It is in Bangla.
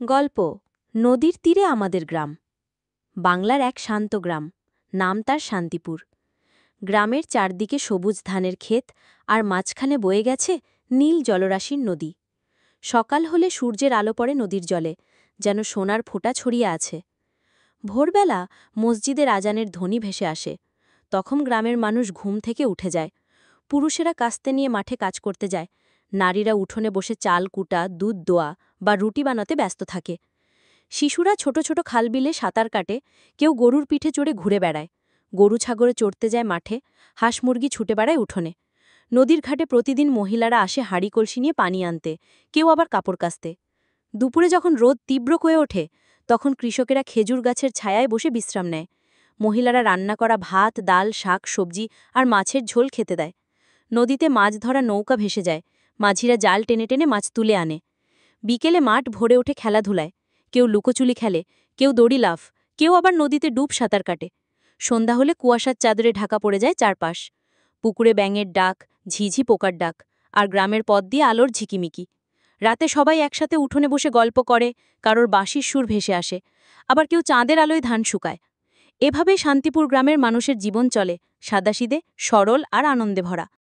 গল্প নদীর তীরে আমাদের গ্রাম। বাংলার এক শান্ত গ্রাম, নাম তার শান্তিপুর। গ্রামের চারদিকে সবুজ ধানের ক্ষেত, আর মাঝখানে বয়ে গেছে নীল জলরাশির নদী। সকাল হলে সূর্যের আলো পড়ে নদীর জলে, যেন সোনার ফোঁটা ছড়িয়ে আছে। ভোরবেলা মসজিদের আজানের ধ্বনি ভেসে আসে। তখন গ্রামের মানুষ ঘুম থেকে উঠে যায়। পুরুষেরা কাস্তে নিয়ে মাঠে কাজ করতে যায়, নারীরা উঠোনে বসে চাল কুটা, দুধ দোয়া বা রুটি বানাতে ব্যস্ত থাকে। শিশুরা ছোট ছোট খালবিলে সাঁতার কাটে, কেউ গরুর পিঠে চড়ে ঘুরে বেড়ায়, গরু ছাগলে চড়তে যায় মাঠে, হাঁস মুরগি ছুটে বেড়ায় উঠোনে। নদীর ঘাটে প্রতিদিন মহিলারা আসে হাঁড়ি কলসি নিয়ে পানি আনতে, কেউ আবার কাপড় কাচতে। দুপুরে যখন রোদ তীব্র হয়ে ওঠে, তখন কৃষকেরা খেজুর গাছের ছায়ায় বসে বিশ্রাম নেয়। মহিলারা রান্না করা ভাত, ডাল, শাক, সবজি আর মাছের ঝোল খেতে দেয়। নদীতে মাছ ধরা নৌকা ভেসে যায়, মাঝিরা জাল টেনে টেনে মাছ তুলে আনে। বিকেলে মাঠ ভরে ওঠে খেলাধুলায়, কেউ লুকোচুলি খেলে, কেউ দড়ি লাফ, কেউ আবার নদীতে ডুব সাঁতার কাটে। সন্ধ্যা হলে কুয়াশার চাদরে ঢাকা পড়ে যায় চারপাশ। পুকুরে ব্যাঙের ডাক, ঝিঝি পোকার ডাক, আর গ্রামের পথ দিয়ে আলোর ঝিকিমিকি। রাতে সবাই একসাথে উঠোনে বসে গল্প করে, কারোর বাঁশির সুর ভেসে আসে, আবার কেউ চাঁদের আলোয় ধান শুকায়। এভাবেই শান্তিপুর গ্রামের মানুষের জীবন চলে, সাদাসিধে, সরল আর আনন্দে ভরা।